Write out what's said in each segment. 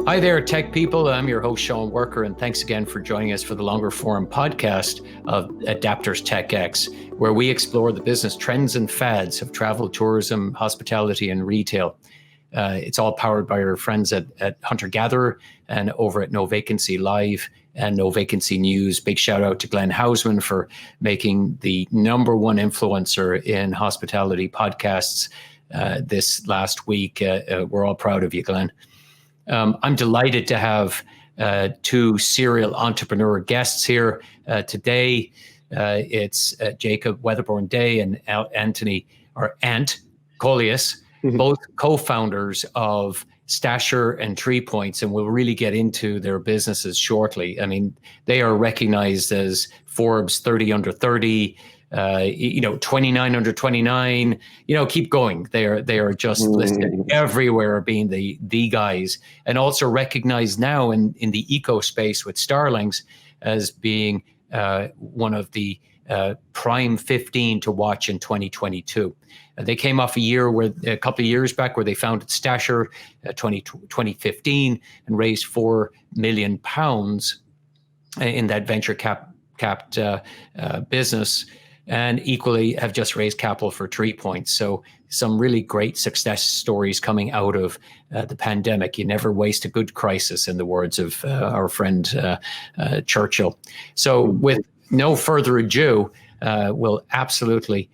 Hi there, tech people. I'm your host, Sean Worker, and thanks again for joining us for the longer form podcast of Adapters TechX, where we explore the business trends and fads of travel, tourism, hospitality, and retail. It's all powered by our friends at Hunter Gatherer and over at No Vacancy Live and No Vacancy News. Big shout out to Glenn Hausman for making the number one influencer in hospitality podcasts this last week. We're all proud of you, Glenn. I'm delighted to have two serial entrepreneur guests here today. It's Jacob Wedderburn Day and Anthony or Ant Collias, both co-founders of Stasher and Treepoints, and we'll really get into their businesses shortly. I mean, they are recognized as Forbes 30 under 30. 29 under 29, keep going. They are just listed everywhere being the guys, and also recognized now in the eco space with Starlings as being one of the prime 15 to watch in 2022. They came off a couple of years back where they founded Stasher 2015 and raised £4 million in that venture capped business. And equally have just raised capital for Treepoints. So some really great success stories coming out of the pandemic. You never waste a good crisis, in the words of our friend Churchill. So with no further ado, we'll absolutely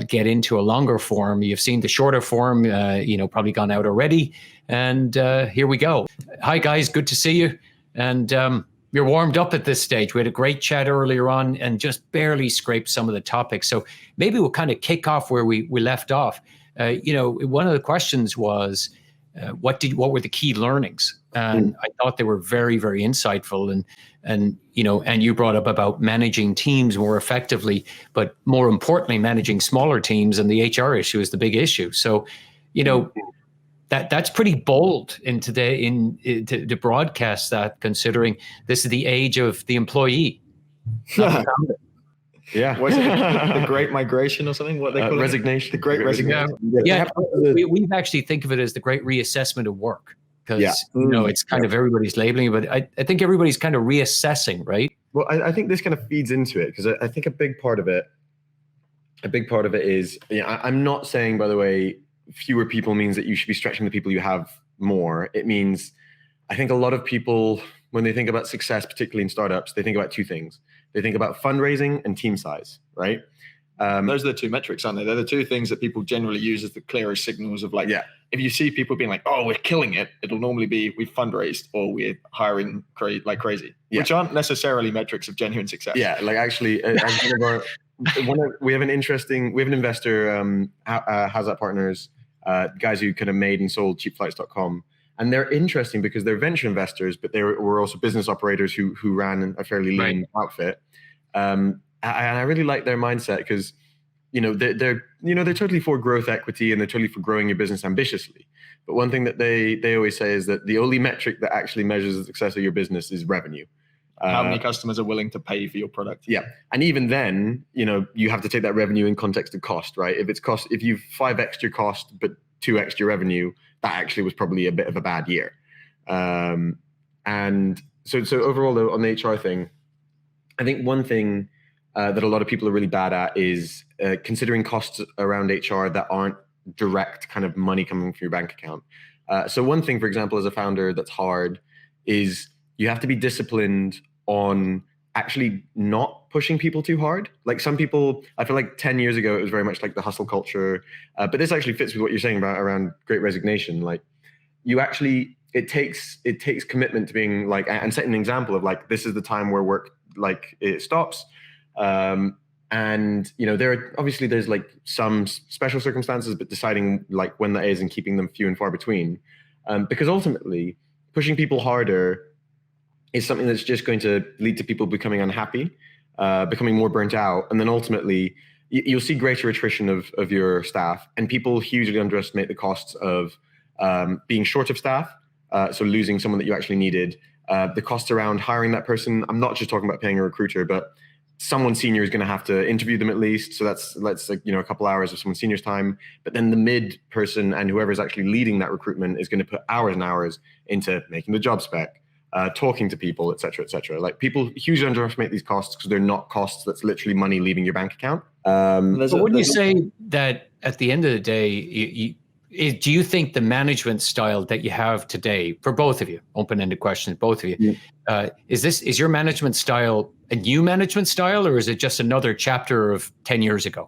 get into a longer form. You've seen the shorter form, probably gone out already. And here we go. Hi, guys. Good to see you. And you're warmed up at this stage. We had a great chat earlier on and just barely scraped some of the topics. So maybe we'll kind of kick off where we left off. One of the questions was, what were the key learnings? And I thought they were very, very insightful. And you brought up about managing teams more effectively, but more importantly, managing smaller teams, and the HR issue is the big issue. So, that's pretty bold to broadcast that, considering this is the age of the employee. Yeah. Was it the Great Migration or something? What they call resignation. it? The Great Resignation. Yeah. We've actually think of it as the Great Reassessment of work, because it's kind of everybody's labeling, but I think everybody's kind of reassessing, right? Well, I think this kind of feeds into it, because I think a big part of it is, I'm not saying, by the way, fewer people means that you should be stretching the people you have more. It means, I think a lot of people, when they think about success, particularly in startups, they think about two things. They think about fundraising and team size, right? Those are the two metrics, aren't they? They're the two things that people generally use as the clearest signals of if you see people being like, oh, we're killing it, it'll normally be we've fundraised or we're hiring like crazy, which aren't necessarily metrics of genuine success. Yeah, like actually, we have an investor, Hazard Partners, guys who kind of made and sold cheapflights.com. And they're interesting because they're venture investors, but they were also business operators who ran a fairly lean outfit. And I really like their mindset, because they're totally for growth equity, and they're totally for growing your business ambitiously. But one thing that they always say is that the only metric that actually measures the success of your business is revenue. How many customers are willing to pay for your product? Yeah. And even then, you have to take that revenue in context of cost, right? If you've 5x your cost, but 2x your revenue, that actually was probably a bit of a bad year. And so overall, though, on the HR thing, I think one thing that a lot of people are really bad at is considering costs around HR that aren't direct kind of money coming from your bank account. So one thing, for example, as a founder that's hard is you have to be disciplined on actually not pushing people too hard. Like some people, I feel like 10 years ago, it was very much like the hustle culture. But this actually fits with what you're saying around Great Resignation. Like it takes commitment to being like, and setting an example of like, this is the time where work, like it stops. And there's like some special circumstances, but deciding like when that is and keeping them few and far between. Because ultimately pushing people harder is something that's just going to lead to people becoming unhappy, becoming more burnt out. And then ultimately you'll see greater attrition of your staff, and people hugely underestimate the costs of being short of staff. So losing someone that you actually needed, the costs around hiring that person. I'm not just talking about paying a recruiter, but someone senior is going to have to interview them at least. So that's like, a couple hours of someone senior's time. But then the mid person and whoever is actually leading that recruitment is going to put hours and hours into making the job spec, talking to people, et cetera, et cetera. Like, people hugely underestimate these costs because they're not costs. That's literally money leaving your bank account. But wouldn't you say that at the end of the day, do you think the management style that you have today, for both of you, open-ended question, both of you, is your management style a new management style, or is it just another chapter of 10 years ago?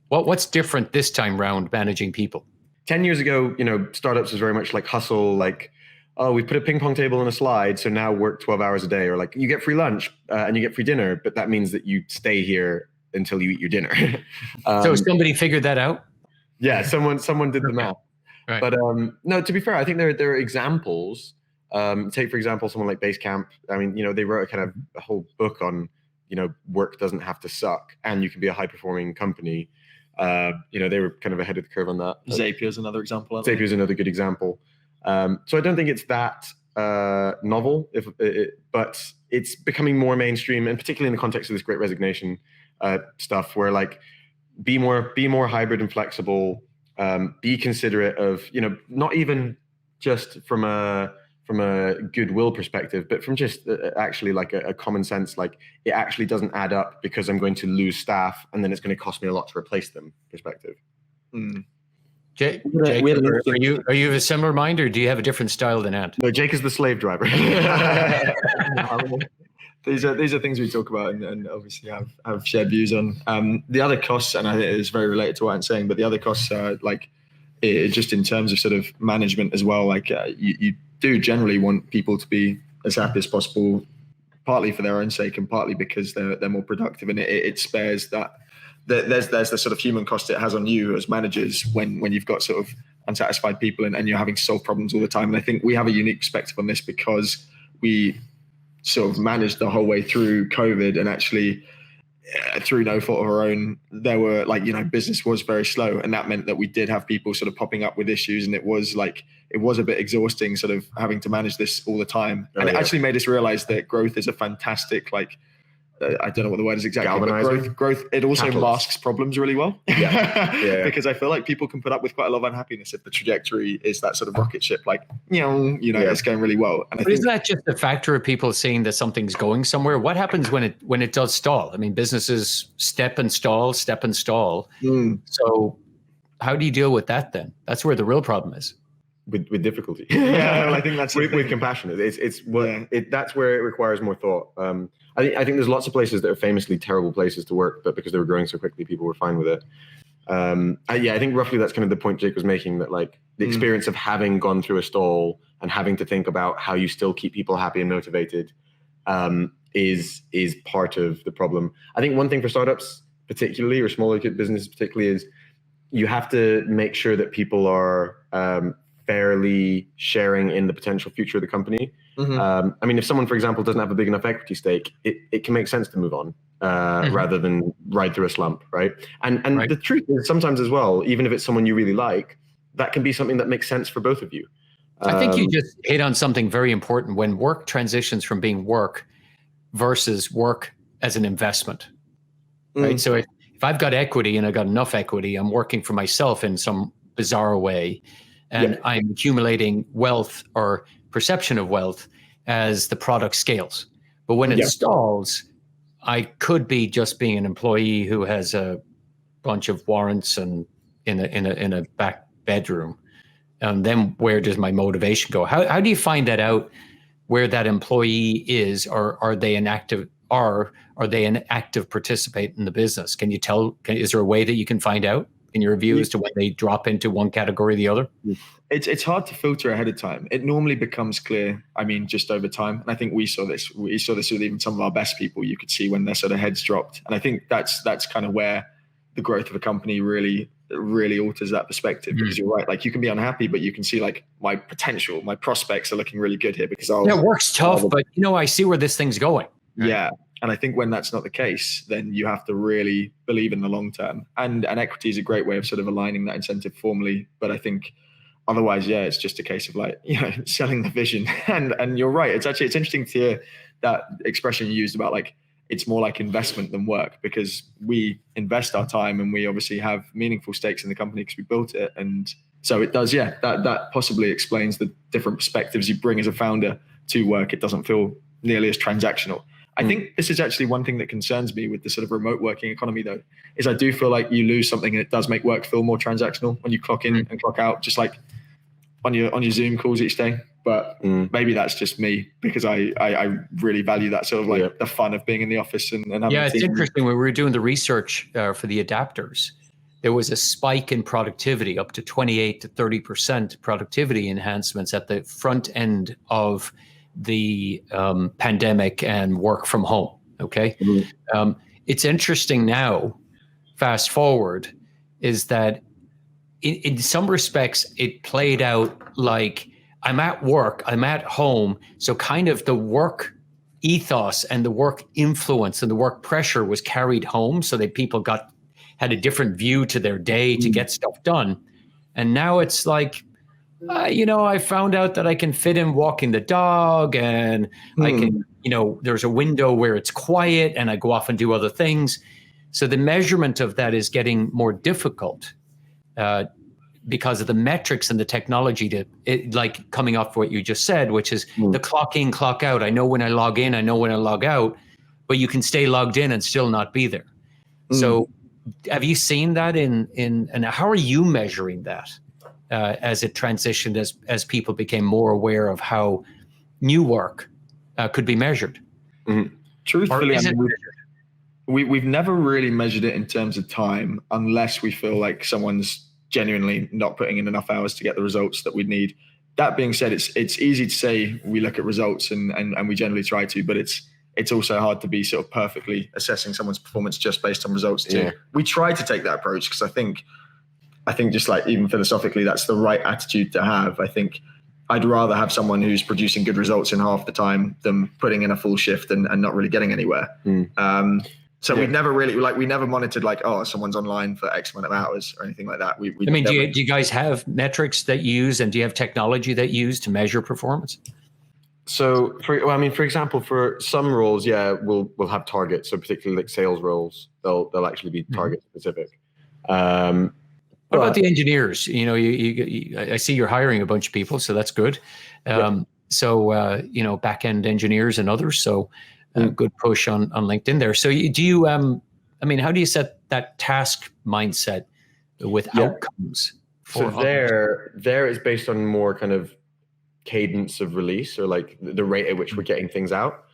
What's different this time round managing people? 10 years ago, startups was very much like hustle, like, oh, we put a ping pong table on a slide, so now work 12 hours a day, or like, you get free lunch and you get free dinner, but that means that you stay here until you eat your dinner. So somebody figured that out? Yeah, someone did the math. Right. But no, to be fair, I think there are examples. Take, for example, someone like Basecamp. I mean, they wrote a whole book on, work doesn't have to suck and you can be a high performing company. They were kind of ahead of the curve on that. Zapier is another example. Zapier is another good example. So I don't think it's that novel, but it's becoming more mainstream, and particularly in the context of this Great Resignation stuff, where like, be more hybrid and flexible. Be considerate of, not even just from a goodwill perspective, but from just actually like a common sense, like, it actually doesn't add up because I'm going to lose staff and then it's going to cost me a lot to replace them perspective. Jake, are you of a similar mind, or do you have a different style than Ant? No, Jake is the slave driver. These are things we talk about and obviously have shared views on. The other costs, and I think it's very related to what I'm saying, but the other costs are like, just in terms of sort of management as well. Like, you do generally want people to be as happy as possible, partly for their own sake and partly because they're more productive, and it spares that. There's the sort of human cost it has on you as managers when you've got sort of unsatisfied people and you're having to solve problems all the time. And I think we have a unique perspective on this because we sort of managed the whole way through COVID, and actually through no fault of our own, there were like, business was very slow, and that meant that we did have people sort of popping up with issues, and it was a bit exhausting sort of having to manage this all the time. And it actually made us realize that growth is a fantastic, like, I don't know what the word is exactly, but growth, it also masks problems really well. Yeah. Because I feel like people can put up with quite a lot of unhappiness if the trajectory is that sort of rocket ship, like, it's going really well. And isn't that just a factor of people seeing that something's going somewhere? What happens when it does stall? I mean, businesses step and stall. So how do you deal with that then? That's where the real problem is. With difficulty. Yeah, well, I think that's with compassion. That's where it requires more thought. I think there's lots of places that are famously terrible places to work, but because they were growing so quickly, people were fine with it. I think roughly that's kind of the point Jake was making, that like the experience of having gone through a stall and having to think about how you still keep people happy and motivated is part of the problem. I think one thing for startups particularly, or smaller businesses particularly, is you have to make sure that people are fairly sharing in the potential future of the company. I mean, if someone, for example, doesn't have a big enough equity stake, it can make sense to move on rather than ride through a slump, right? And right. The truth is, sometimes as well, even if it's someone you really like, that can be something that makes sense for both of you. I think you just hit on something very important when work transitions from being work versus work as an investment, right? So if I've got equity and I've got enough equity, I'm working for myself in some bizarre way, and I'm accumulating wealth or perception of wealth as the product scales. But when it stalls, I could be just being an employee who has a bunch of warrants and in a back bedroom. And then where does my motivation go? How do you find that out, where that employee is, or are they an active participant in the business? Can you tell? Is there a way that you can find out, in your view, as to when they drop into one category or the other? It's hard to filter ahead of time. It normally becomes clear, I mean, just over time. And I think we saw this with even some of our best people. You could see when their sort of heads dropped. And I think that's kind of where the growth of a company really alters that perspective, because you're right. Like, you can be unhappy, but you can see like my potential, my prospects are looking really good here because work's tough, but I see where this thing's going. Right? Yeah. And I think when that's not the case, then you have to really believe in the long term. And equity is a great way of sort of aligning that incentive formally. But I think otherwise, it's just a case of like, selling the vision. And you're right. It's interesting to hear that expression you used about like, it's more like investment than work, because we invest our time and we obviously have meaningful stakes in the company because we built it. And so it does, that possibly explains the different perspectives you bring as a founder to work. It doesn't feel nearly as transactional. I think this is actually one thing that concerns me with the sort of remote working economy, though, is I do feel like you lose something, and it does make work feel more transactional when you clock in and clock out, just like on your Zoom calls each day. But maybe that's just me, because I really value that sort of like the fun of being in the office and having it's interesting. When we were doing the research for the adapters, there was a spike in productivity, up to 28 to 30% productivity enhancements at the front end of the pandemic and work from home. Okay. It's interesting now, fast forward, is that in some respects it played out like I'm at work, I'm at home. So kind of the work ethos and the work influence and the work pressure was carried home, so that people had a different view to their day to get stuff done. And now it's like, I found out that I can fit in walking the dog, and I can, there's a window where it's quiet and I go off and do other things. So the measurement of that is getting more difficult because of the metrics and the technology like coming off what you just said, which is the clock in, clock out. I know when I log in, I know when I log out, but you can stay logged in and still not be there. So have you seen that and how are you measuring that? As it transitioned, as people became more aware of how new work could be measured. Truthfully, we've never really measured it in terms of time, unless we feel like someone's genuinely not putting in enough hours to get the results that we need. That being said, it's easy to say we look at results and we generally try to, but it's also hard to be sort of perfectly assessing someone's performance just based on results too. We try to take that approach because I think just like even philosophically, that's the right attitude to have. I think I'd rather have someone who's producing good results in half the time than putting in a full shift and not really getting anywhere. So we've never really, we never monitored someone's online for X amount of hours or anything like that. Do you guys have metrics that you use, and do you have technology that you use to measure performance? So for example, for some roles, we'll have targets. So particularly like sales roles, they'll actually be target specific. What about the engineers? I see you're hiring a bunch of people, so that's good. So back-end engineers and others. So good push on LinkedIn there. So how do you set that task mindset with outcomes? So there is based on more kind of cadence of release, or like the rate at which we're getting things out.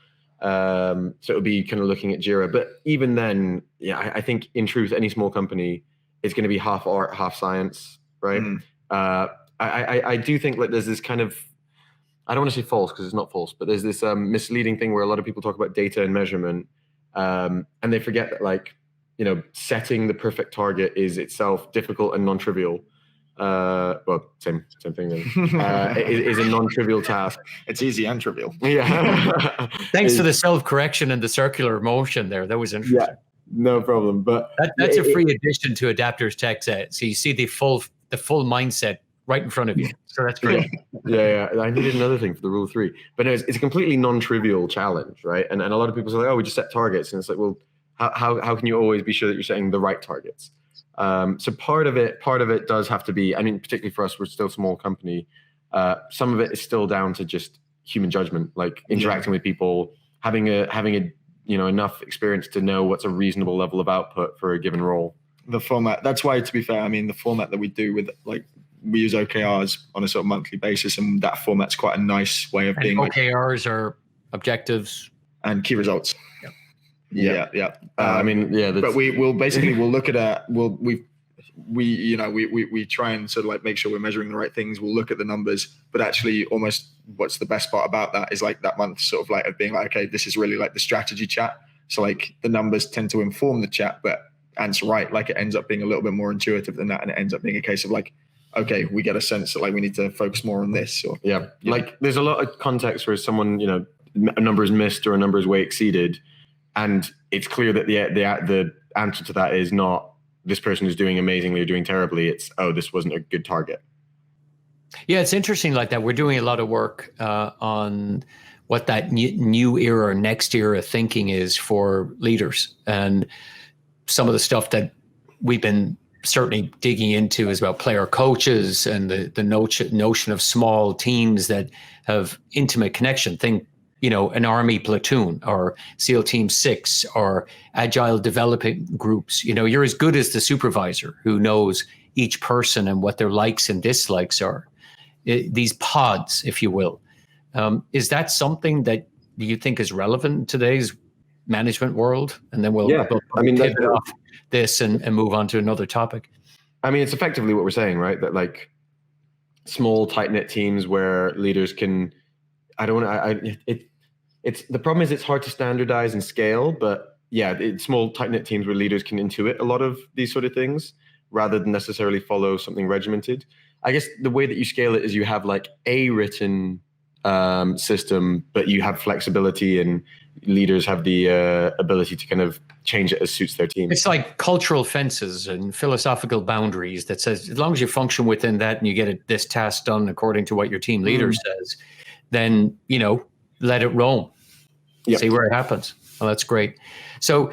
So it would be kind of looking at Jira. But even then, I think in truth, any small company, it's going to be half art, half science, right? I do think like there's this kind of, I don't want to say false because it's not false, but there's this misleading thing where a lot of people talk about data and measurement, and they forget that setting the perfect target is itself difficult and non-trivial. Same thing then. Is a non-trivial task. It's easy and trivial. Thanks for the self-correction and the circular motion there. That was interesting. No problem. But that's a free addition to Adapters Tech. So you see the full mindset right in front of you. So that's great. I needed another thing for the rule of 3, but no, it's a completely non-trivial challenge, right? And a lot of people say, we just set targets, and it's like, well, how can you always be sure that you're setting the right targets? So part of it does have to be, particularly for us, we're still a small company. Some of it is still down to just human judgment, like interacting with people, having a enough experience to know what's a reasonable level of output for a given role. The format, that's why, to be fair, the format that we do with, we use OKRs on a sort of monthly basis, and that format's quite a nice way of being. OKRs are objectives and key results. But we'll look at we try and sort of make sure we're measuring the right things. We'll look at the numbers, but actually almost what's the best part about that is that month sort of of being okay, this is really the strategy chat. So the numbers tend to inform the chat, but Ant's right, it ends up being a little bit more intuitive than that. And it ends up being a case of okay, we get a sense that we need to focus more on this. Or there's a lot of context where someone, a number is missed or a number is way exceeded. And it's clear that the answer to that is not this person is doing amazingly or doing terribly. It's, this wasn't a good target. Yeah, it's interesting like that. We're doing a lot of work on what that new era, next era thinking is for leaders. And some of the stuff that we've been certainly digging into is about player coaches and the notion of small teams that have intimate connection. Think, an army platoon or SEAL Team 6 or agile developing groups. You're as good as the supervisor who knows each person and what their likes and dislikes are. These pods, if you will. Is that something that you think is relevant in today's management world? And then we'll pivot off this and move on to another topic. I mean, it's effectively what we're saying, right? That like small, tight-knit teams where leaders can, it's the problem is it's hard to standardize and scale, but yeah, it's small, tight-knit teams where leaders can intuit a lot of these sort of things rather than necessarily follow something regimented. I guess the way that you scale it is you have like a written system, but you have flexibility and leaders have the ability to kind of change it as suits their team. It's like cultural fences and philosophical boundaries that says, as long as you function within that and you get this task done according to what your team leader says, then, let it roam. Yep. See where it happens. Well, that's great. So,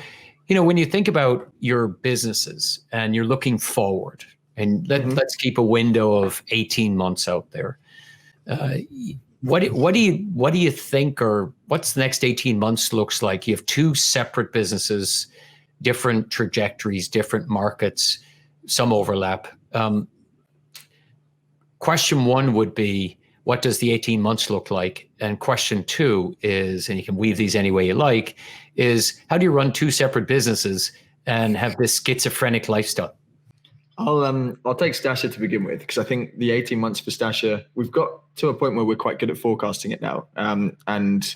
when you think about your businesses and you're looking forward, and let's keep a window of 18 months out there. What do you think, or what's the next 18 months looks like? You have two separate businesses, different trajectories, different markets, some overlap. Question one would be, what does the 18 months look like? And question two is, and you can weave these any way you like, is how do you run two separate businesses and have this schizophrenic lifestyle? I'll take Stasher to begin with, because I think the 18 months for Stasher, we've got to a point where we're quite good at forecasting it now. And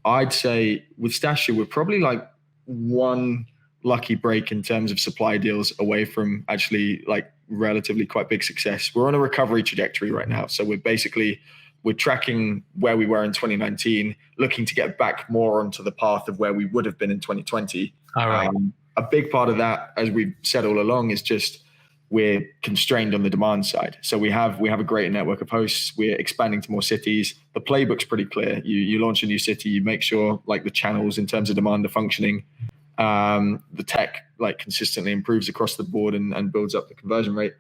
I'd say with Stasher, we're probably like one lucky break in terms of supply deals away from actually like relatively quite big success. We're on a recovery trajectory right now. So we're tracking where we were in 2019, looking to get back more onto the path of where we would have been in 2020. All right. A big part of that, as we've said all along, is just we're constrained on the demand side. So we have a great network of hosts. We're expanding to more cities. The playbook's pretty clear. You launch a new city, you make sure like the channels in terms of demand are functioning. The tech like consistently improves across the board and builds up the conversion rate.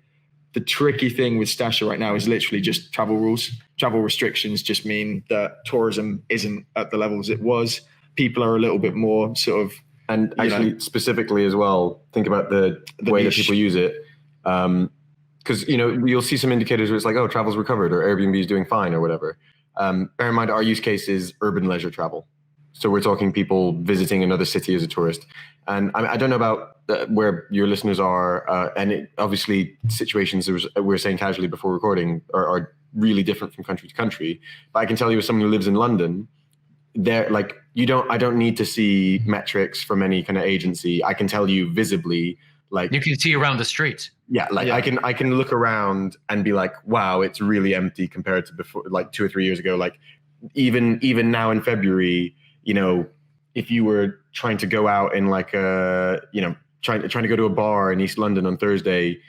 The tricky thing with Stasher right now is literally just travel rules. Travel restrictions just mean that tourism isn't at the levels it was. People are a little bit more sort of, and actually specifically as well, think about the way that people use it. Because you'll see some indicators where it's like, oh, travel's recovered or Airbnb is doing fine or whatever. Bear in mind, our use case is urban leisure travel. So we're talking people visiting another city as a tourist. And I don't know about where your listeners are, and obviously situations, we were saying casually before recording, are really different from country to country. But I can tell you, as someone who lives in London, I don't need to see metrics from any kind of agency. I can tell you visibly, like you can see around the streets. Yeah, I can look around and be like, wow, it's really empty compared to before, like 2 or 3 years ago. Like even now in February, if you were trying to go out in like trying to go to a bar in East London on Thursday,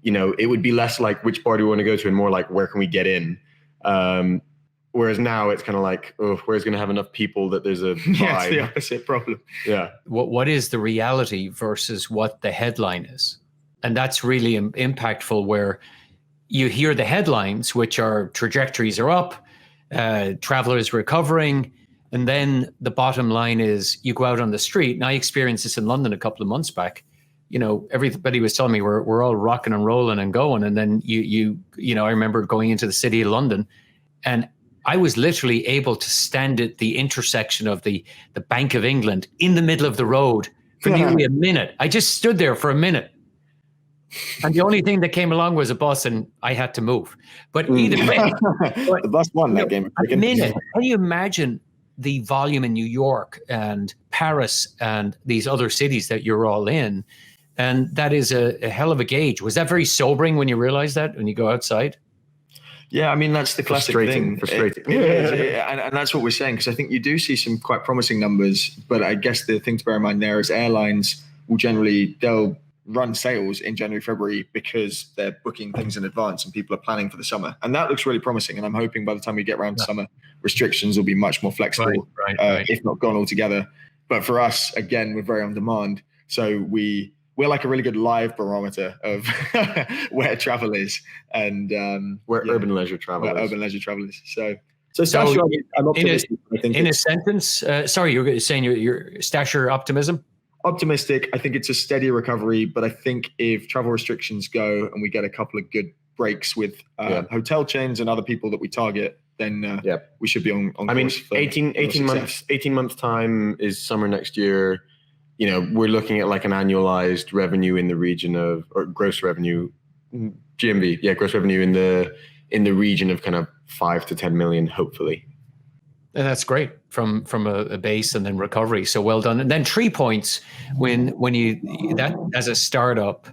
it would be less like which bar do we want to go to and more like where can we get in. Whereas now it's kind of like, oh, where's going to have enough people that there's a vibe? Yeah, it's the opposite problem. Yeah. What is the reality versus what the headline is? And that's really impactful, where you hear the headlines, which are trajectories are up, travelers recovering. And then the bottom line is you go out on the street. And I experienced this in London a couple of months back. Everybody was telling me we're all rocking and rolling and going. And then I remember going into the city of London, and I was literally able to stand at the intersection of the Bank of England in the middle of the road for nearly a minute. I just stood there for a minute. And the only thing that came along was a bus, and I had to move. But either way, the bus won that game. A minute. Can you imagine the volume in New York and Paris and these other cities that you're all in? And that is a hell of a gauge. Was that very sobering when you realized that, when you go outside? Yeah, I mean, that's the classic thing. Frustrating. And that's what we're saying, because I think you do see some quite promising numbers. But I guess the thing to bear in mind there is airlines will they'll run sales in January, February, because they're booking things in advance and people are planning for the summer. And that looks really promising. And I'm hoping by the time we get around to summer, restrictions will be much more flexible, if not gone altogether. But for us, again, we're very on demand. So we're like a really good live barometer of where travel is and where urban leisure travel is. So Stasher, I'm optimistic. In a sentence, sorry, you were saying your Stasher optimism? Optimistic. I think it's a steady recovery, but I think if travel restrictions go and we get a couple of good breaks with hotel chains and other people that we target, then we should be on course. I mean, 18 months time is summer next year. We're looking at like an annualized revenue in the region of, or gross revenue, GMV, gross revenue in the region of kind of 5 to 10 million, hopefully. And that's great from a base and then recovery. So well done. And then Treepoints, when you that as a startup,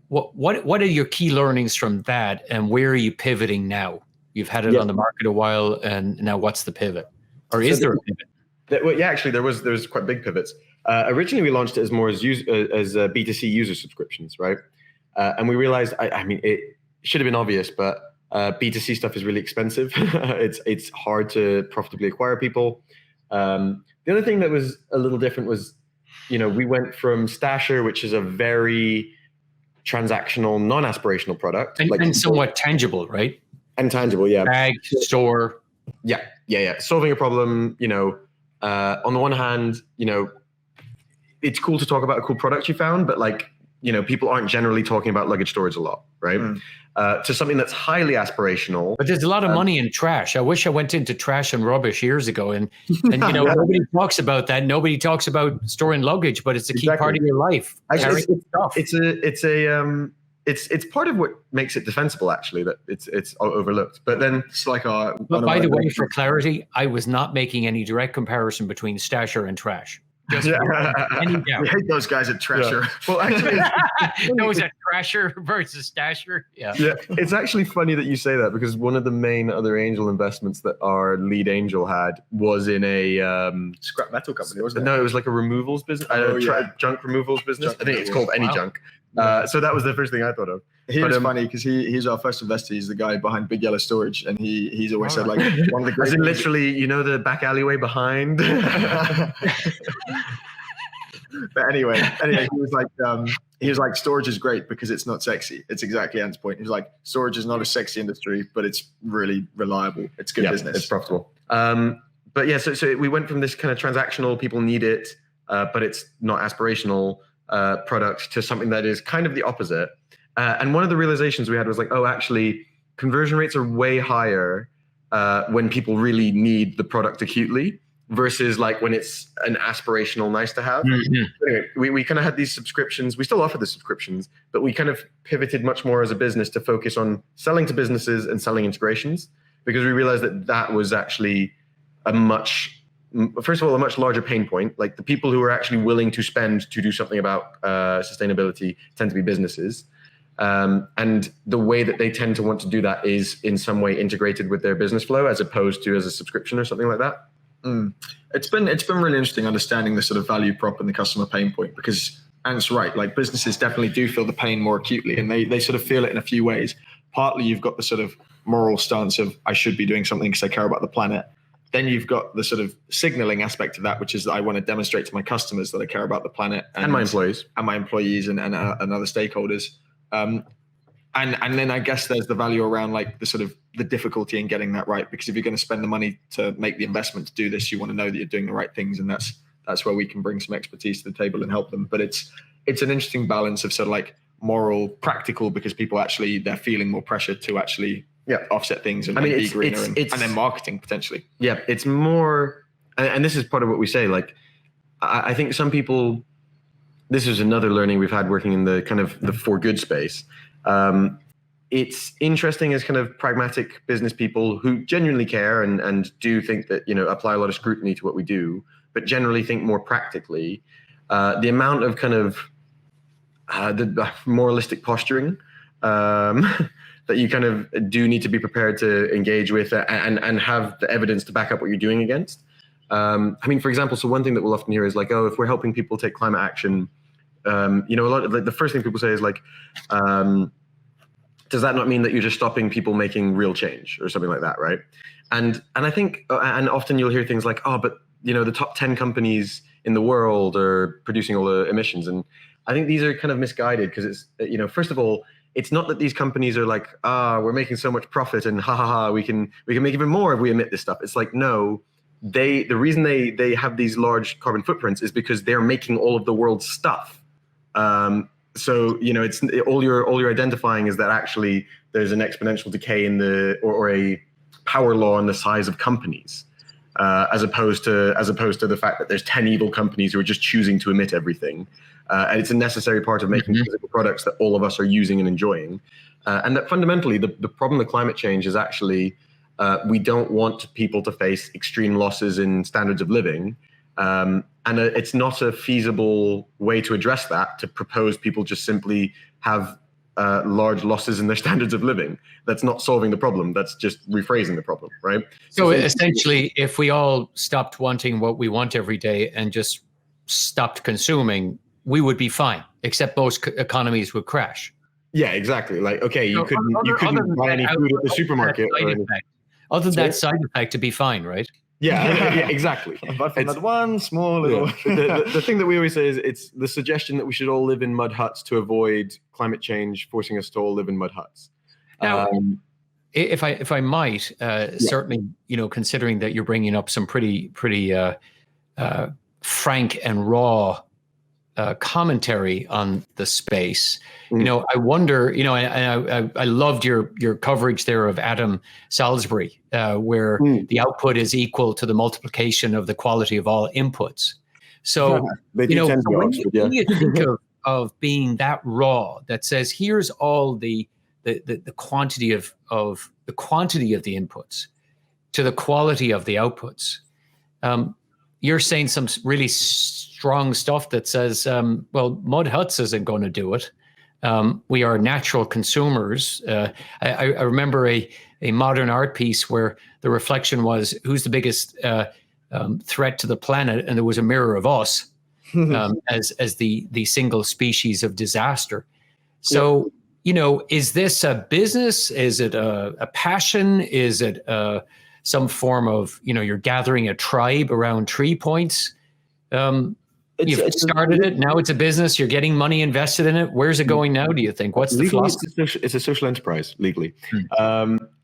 what are your key learnings from that, and where are you pivoting now? You've had it on the market a while, and now what's the pivot, or is there a pivot? Actually, there was quite big pivots. Originally, we launched it as more as B2C user subscriptions, right? And we realized, I mean, it should have been obvious, but B2C stuff is really expensive. It's hard to profitably acquire people. The other thing that was a little different was, we went from Stasher, which is a very transactional, non-aspirational product, and somewhat tangible, right? And tangible, yeah. Bag, store. Yeah. Solving a problem, on the one hand, it's cool to talk about a cool product you found, but people aren't generally talking about luggage storage a lot, right? To something that's highly aspirational. But there's a lot of money in trash. I wish I went into trash and rubbish years ago. And nobody talks about that. Nobody talks about storing luggage, but it's a key part of your life. Actually, it's part of what makes it defensible, actually, that it's overlooked. But then it's like But by the way, for clarity, I was not making any direct comparison between Stasher and trash. Just any doubt. We hate those guys at Trasher. Yeah. Well, actually, those at Trasher versus Stasher. Yeah. It's actually funny that you say that, because one of the main other angel investments that our lead angel had was in a scrap metal company, wasn't it? No, it was like a removals business, junk removals business. I think it's called Any Junk. So that was the first thing I thought of. He was funny because he's our first investor. He's the guy behind Big Yellow Storage, and he's always said, like, one of the great. As in literally, the back alleyway behind. But anyway, he was like, storage is great because it's not sexy. It's exactly Ant's point. He's like, storage is not a sexy industry, but it's really reliable. It's good business. It's profitable. But yeah, so we went from this kind of transactional, people need it, but it's not aspirational product, to something that is kind of the opposite. And one of the realizations we had was like, actually, conversion rates are way higher when people really need the product acutely, versus like when it's an aspirational nice to have. Mm-hmm. Anyway, we kind of had these subscriptions. We still offer the subscriptions, but we kind of pivoted much more as a business to focus on selling to businesses and selling integrations, because we realized that was actually first of all, a much larger pain point. Like, the people who are actually willing to spend to do something about sustainability tend to be businesses. And the way that they tend to want to do that is in some way integrated with their business flow, as opposed to as a subscription or something like that. It's been really interesting understanding the sort of value prop and the customer pain point, because Ant's right, like, businesses definitely do feel the pain more acutely, and they sort of feel it in a few ways. Partly you've got the sort of moral stance of, I should be doing something because I care about the planet. Then you've got the sort of signaling aspect of that, which is that I want to demonstrate to my customers that I care about the planet and my employees and other stakeholders. And then I guess there's the value around like the sort of the difficulty in getting that right, because if you're going to spend the money to make the investment to do this, you want to know that you're doing the right things, and that's where we can bring some expertise to the table and help them. But it's an interesting balance of sort of like moral, practical, because people actually, they're feeling more pressure to actually offset things and be greener, and then marketing potentially. Yeah, it's more, and this is part of what we say. Like, I think some people, this is another learning we've had working in the kind of the for good space. It's interesting as kind of pragmatic business people who genuinely care and do think that, apply a lot of scrutiny to what we do, but generally think more practically. The amount of kind of the moralistic posturing that you kind of do need to be prepared to engage with and have the evidence to back up what you're doing against. I mean, for example, so one thing that we'll often hear is like, if we're helping people take climate action, a lot of the first thing people say is like, does that not mean that you're just stopping people making real change or something like that, right? And I think, and often you'll hear things like, oh, but the top 10 companies in the world are producing all the emissions. And I think these are kind of misguided because it's, first of all, it's not that these companies are like, we're making so much profit and we can make even more if we emit this stuff. It's like, no, the reason they have these large carbon footprints is because they're making all of the world's stuff. So it's all you're identifying is that actually there's an exponential decay in or a power law on the size of companies, as opposed to the fact that there's 10 evil companies who are just choosing to emit everything, and it's a necessary part of making physical products that all of us are using and enjoying, and that fundamentally the problem with climate change is actually we don't want people to face extreme losses in standards of living. And it's not a feasible way to address that, to propose people just simply have large losses in their standards of living. That's not solving the problem. That's just rephrasing the problem, right? So essentially, if we all stopped wanting what we want every day and just stopped consuming, we would be fine, except most economies would crash. Yeah, exactly. Like, okay, you couldn't buy any food at the supermarket. Other than that side effect, to be fine, right? Yeah, exactly. But from that one small little... The thing that we always say is it's the suggestion that we should all live in mud huts to avoid climate change forcing us to all live in mud huts. Now, if I might, certainly, considering that you're bringing up some pretty frank and raw commentary on the space, I wonder, I loved your coverage there of Adam Salisbury, where the output is equal to the multiplication of the quality of all inputs. So, when you think of being that raw, that says here's all the quantity of the quantity of the inputs to the quality of the outputs, you're saying some really strong stuff that says, mud huts isn't going to do it. We are natural consumers. I remember a modern art piece where the reflection was, who's the biggest threat to the planet? And there was a mirror of us as the single species of disaster. So, is this a business? Is it a passion? Is it some form of, you're gathering a tribe around tree points? You've started it. Now it's a business. You're getting money invested in it. Where's it going now, do you think? What's the philosophy? It's a social enterprise legally.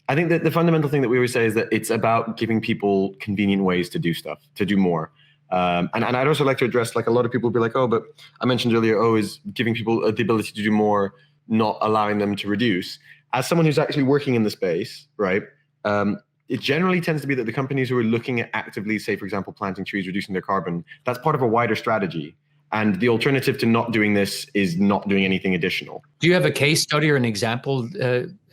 I think that the fundamental thing that we always say is that it's about giving people convenient ways to do stuff, to do more. And I'd also like to address, like, a lot of people will be like, oh, but I mentioned earlier, is giving people the ability to do more, not allowing them to reduce. As someone who's actually working in the space, right, it generally tends to be that the companies who are looking at actively, say, for example, planting trees, reducing their carbon, that's part of a wider strategy. And the alternative to not doing this is not doing anything additional. Do you have a case study or an example,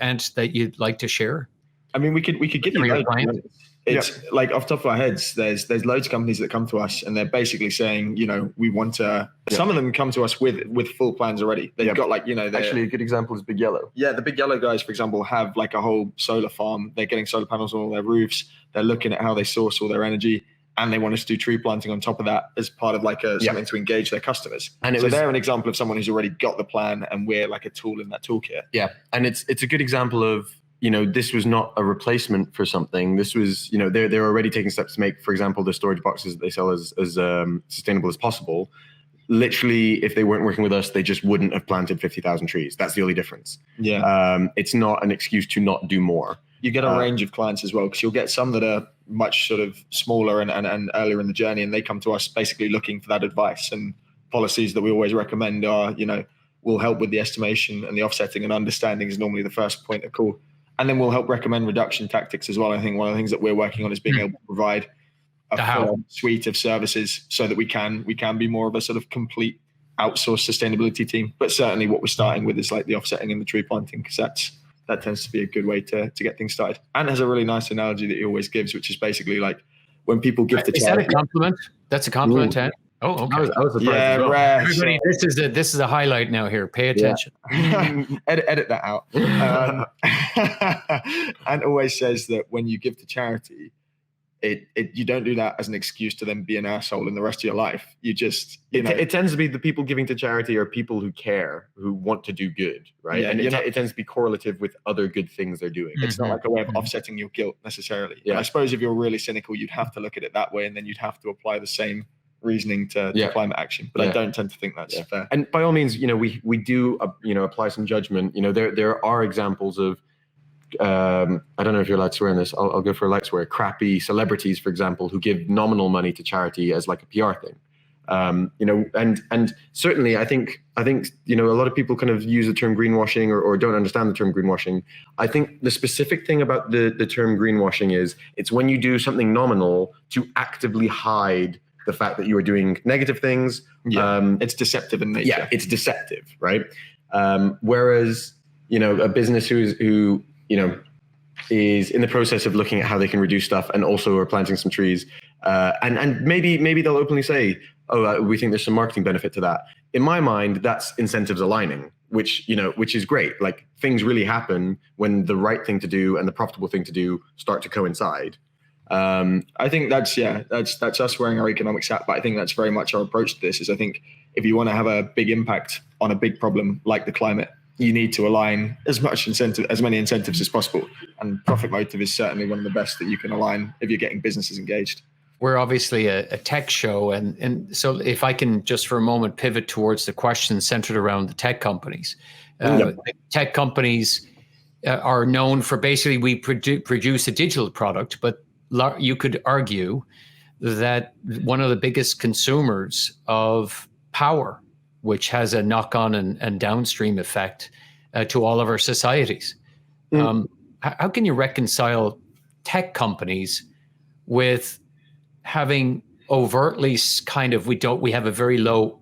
Ant, that you'd like to share? I mean, we could give you it's like off the top of our heads, there's loads of companies that come to us and they're basically saying, we want to, some of them come to us with full plans already. They've got actually a good example is Big Yellow. Yeah. The Big Yellow guys, for example, have like a whole solar farm. They're getting solar panels on all their roofs. They're looking at how they source all their energy, and they want us to do tree planting on top of that as part of something to engage their customers. And they're an example of someone who's already got the plan, and we're like a tool in that toolkit. Yeah. And it's a good example of, this was not a replacement for something. This was, they're already taking steps to make, for example, the storage boxes that they sell as sustainable as possible. Literally, if they weren't working with us, they just wouldn't have planted 50,000 trees. That's the only difference. Yeah. It's not an excuse to not do more. You get a range of clients as well, because you'll get some that are much sort of smaller and earlier in the journey, and they come to us basically looking for that advice. And policies that we always recommend are, we'll help with the estimation and the offsetting, and understanding is normally the first point of call. And then we'll help recommend reduction tactics as well. I think one of the things that we're working on is being able to provide a full suite of services so that we can be more of a sort of complete outsourced sustainability team. But certainly what we're starting with is like the offsetting and the tree planting, because that tends to be a good way to get things started. And has a really nice analogy that he always gives, which is basically like when people give the charity. Is that a compliment? That's a compliment, Ted? Oh, okay. I was surprised. Yeah, rare. Everybody, this is a highlight now here. Pay attention. Yeah. edit that out. And always says that when you give to charity, you don't do that as an excuse to then be an asshole in the rest of your life. You just, it tends to be the people giving to charity are people who care, who want to do good, right? Yeah, and it tends to be correlative with other good things they're doing. It's not like a way of offsetting your guilt necessarily. Yeah. And I suppose if you're really cynical, you'd have to look at it that way, and then you'd have to apply the same reasoning to climate action. But I don't tend to think that's fair. And by all means, we do apply some judgment. There are examples of I don't know if you're allowed to swear in this. I'll go for a light swear. Crappy celebrities, for example, who give nominal money to charity as like a PR thing. And certainly I think a lot of people kind of use the term greenwashing or don't understand the term greenwashing. I think the specific thing about the term greenwashing is it's when you do something nominal to actively hide the fact that you are doing negative things. It's deceptive in nature. Yeah, it's deceptive, right? Whereas a business who is in the process of looking at how they can reduce stuff and also are planting some trees. And maybe they'll openly say, we think there's some marketing benefit to that. In my mind, that's incentives aligning, which is great. Like, things really happen when the right thing to do and the profitable thing to do start to coincide. I think that's us wearing our economics hat, but I think that's very much our approach to this. Is I think if you want to have a big impact on a big problem like the climate, you need to align as many incentives as possible. And profit motive is certainly one of the best that you can align if you're getting businesses engaged. We're obviously a tech show. And so if I can just for a moment pivot towards the questions centered around the tech companies. Tech companies are known for basically we produce a digital product, but you could argue that one of the biggest consumers of power, which has a knock-on and downstream effect to all of our societies. How can you reconcile tech companies with having overtly kind of we have a very low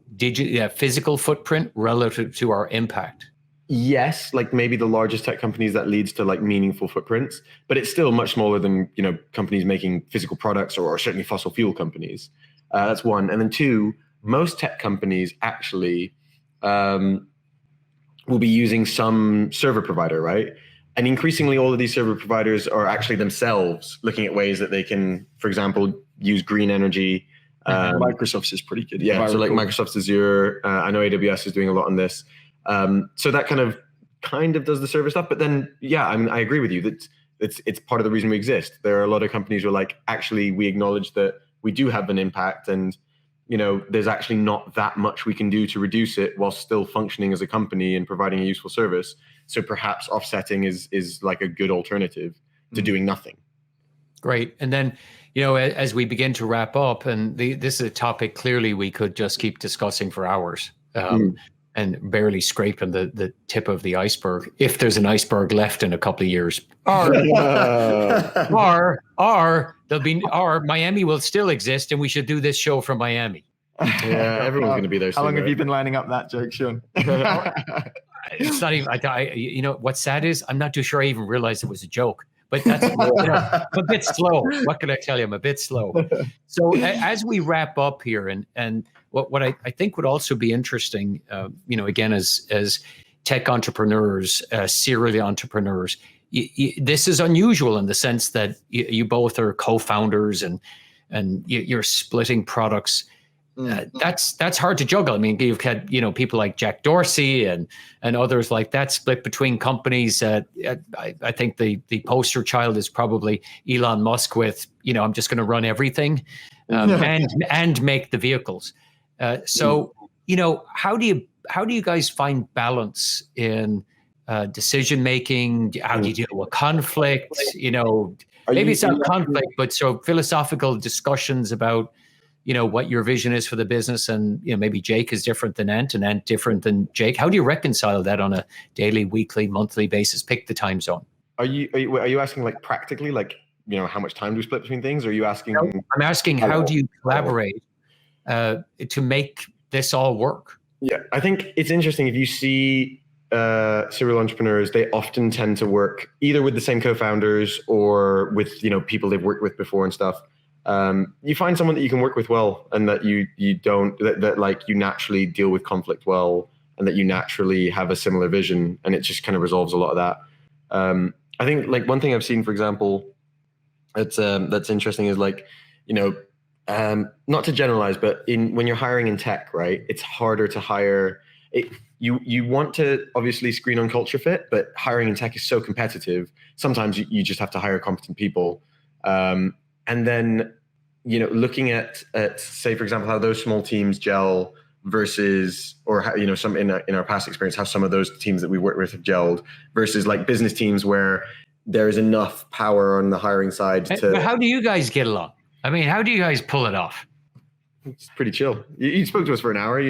physical footprint relative to our impact? Yes, like maybe the largest tech companies that leads to like meaningful footprints, but it's still much smaller than companies making physical products or certainly fossil fuel companies. That's one, and then two. Most tech companies actually will be using some server provider, right? And increasingly, all of these server providers are actually themselves looking at ways that they can, for example, use green energy. Microsoft's is pretty good. Yeah, so like Microsoft's Azure. I know AWS is doing a lot on this. So that kind of does the server stuff. But then, I agree with you that it's part of the reason we exist. There are a lot of companies who are like, actually, we acknowledge that we do have an impact, and there's actually not that much we can do to reduce it while still functioning as a company and providing a useful service. So perhaps offsetting is like a good alternative to doing nothing. Great. And then, as we begin to wrap up, and this is a topic clearly we could just keep discussing for hours and barely scraping the tip of the iceberg, if there's an iceberg left in a couple of years. Or Miami will still exist, and we should do this show from Miami. Yeah, everyone's going to be there soon. How long have you been lining up that joke, Sean? It's not even. What's sad is I'm not too sure I even realized it was a joke. But that's I'm a bit slow. What can I tell you? I'm a bit slow. So as we wrap up here, and what I think would also be interesting, again, as tech entrepreneurs, serial entrepreneurs, this is unusual in the sense that you both are co-founders and you're splitting products. That's hard to juggle. I mean, you've had people like Jack Dorsey and others like that split between companies. I think the poster child is probably Elon Musk with I'm just going to run everything and make the vehicles. So how do you guys find balance in decision making? How do you deal with conflict? Maybe it's not conflict, but so philosophical discussions about what your vision is for the business, and maybe Jake is different than Ant, and Ant different than Jake. How do you reconcile that on a daily, weekly, monthly basis? Pick the time zone. Are you asking like practically, like how much time do we split between things? Or are you asking? No, I'm asking how do you collaborate to make this all work? Yeah, I think it's interesting if you see serial entrepreneurs. They often tend to work either with the same co-founders or with people they've worked with before and stuff. You find someone that you can work with well, and that you don't like you naturally deal with conflict well, and that you naturally have a similar vision, and it just kind of resolves a lot of that. I think like one thing I've seen, for example, that's interesting is like, not to generalize, but when you're hiring in tech, right, it's harder to hire. You want to obviously screen on culture fit, but hiring in tech is so competitive. Sometimes you just have to hire competent people. And then, looking at say, for example, how those small teams gel versus, or how, some in our past experience, how some of those teams that we work with have gelled versus like business teams where there is enough power on the hiring side to. But how do you guys get along? I mean, how do you guys pull it off? It's pretty chill. You spoke to us for an hour,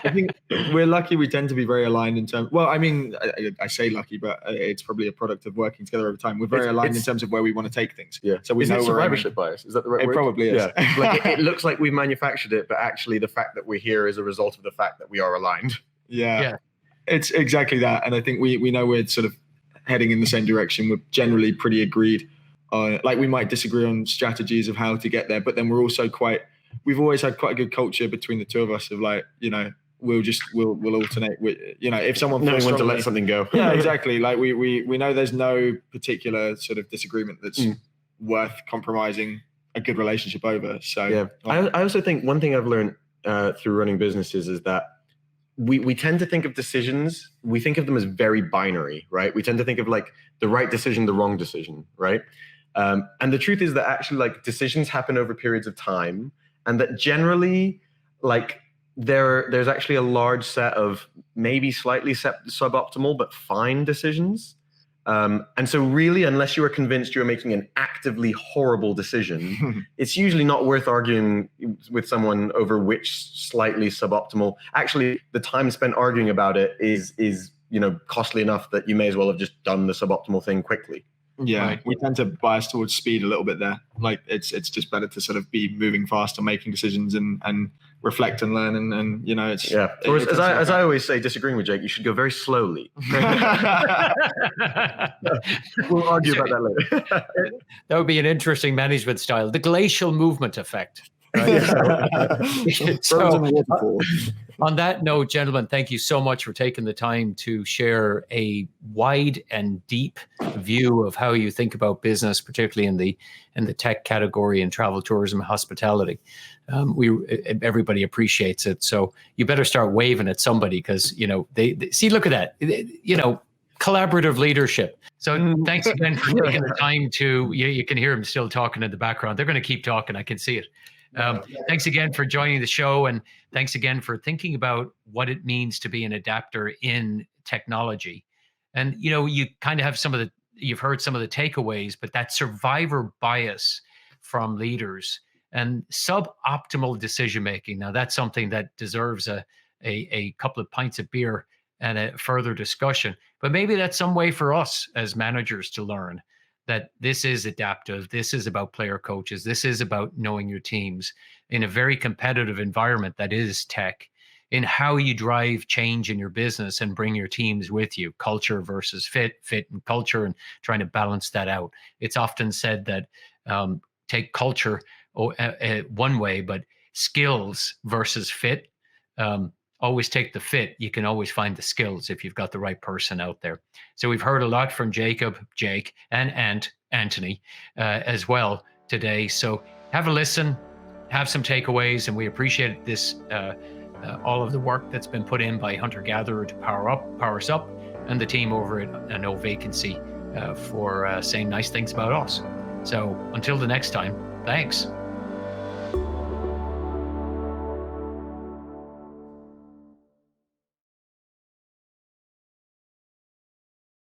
I think we're lucky. We tend to be very aligned in terms. Well, I mean, I say lucky, but it's probably a product of working together over time. We're very aligned in terms of where we want to take things. Yeah. So we know survivorship bias. Is that the right word? It probably is. Yeah. Like it looks like we've manufactured it, but actually the fact that we're here is a result of the fact that we are aligned. Yeah. It's exactly that. And I think we know we're sort of heading in the same direction. We're generally pretty agreed. Like we might disagree on strategies of how to get there, but then we're also we've always had quite a good culture between the two of us of like, we'll alternate with, if someone knowing when to let something go. Yeah, exactly. Like we know there's no particular sort of disagreement that's worth compromising a good relationship over. So yeah, I also think one thing I've learned through running businesses is that we tend to think of decisions, we think of them as very binary, right? We tend to think of like the right decision, the wrong decision, right? And the truth is that actually like decisions happen over periods of time, and that generally like there's actually a large set of maybe slightly suboptimal but fine decisions. And so really, unless you are convinced you're making an actively horrible decision, it's usually not worth arguing with someone over which slightly suboptimal. Actually, the time spent arguing about it is costly enough that you may as well have just done the suboptimal thing quickly. Yeah, Right. we tend to bias towards speed a little bit there. Like it's just better to sort of be moving fast and making decisions and reflect and learn and it's Or as I always say, disagreeing with Jake, you should go very slowly. We'll argue about that later. That would be an interesting management style, the glacial movement effect. Right? On that note, gentlemen, thank you so much for taking the time to share a wide and deep view of how you think about business, particularly in the tech category and travel, tourism, and hospitality. Everybody appreciates it, so you better start waving at somebody because they see. Look at that, collaborative leadership. So thanks again for taking the time to. You can hear them still talking in the background. They're going to keep talking. I can see it. Thanks again for joining the show, and thanks again for thinking about what it means to be an adapter in technology. And you kind of have you've heard some of the takeaways, but that survivor bias from leaders and suboptimal decision making. Now that's something that deserves a couple of pints of beer and a further discussion. But maybe that's some way for us as managers to learn that this is adaptive. This is about player coaches. This is about knowing your teams in a very competitive environment that is tech, in how you drive change in your business and bring your teams with you, culture versus fit and culture, and trying to balance that out. It's often said that take culture one way, but skills versus fit. Always take the fit. You can always find the skills if you've got the right person out there. So we've heard a lot from Jake, and Anthony as well today. So have a listen, have some takeaways, and we appreciate this, all of the work that's been put in by Hunter Gatherer to power us up, and the team over at No Vacancy for saying nice things about us. So until the next time, thanks.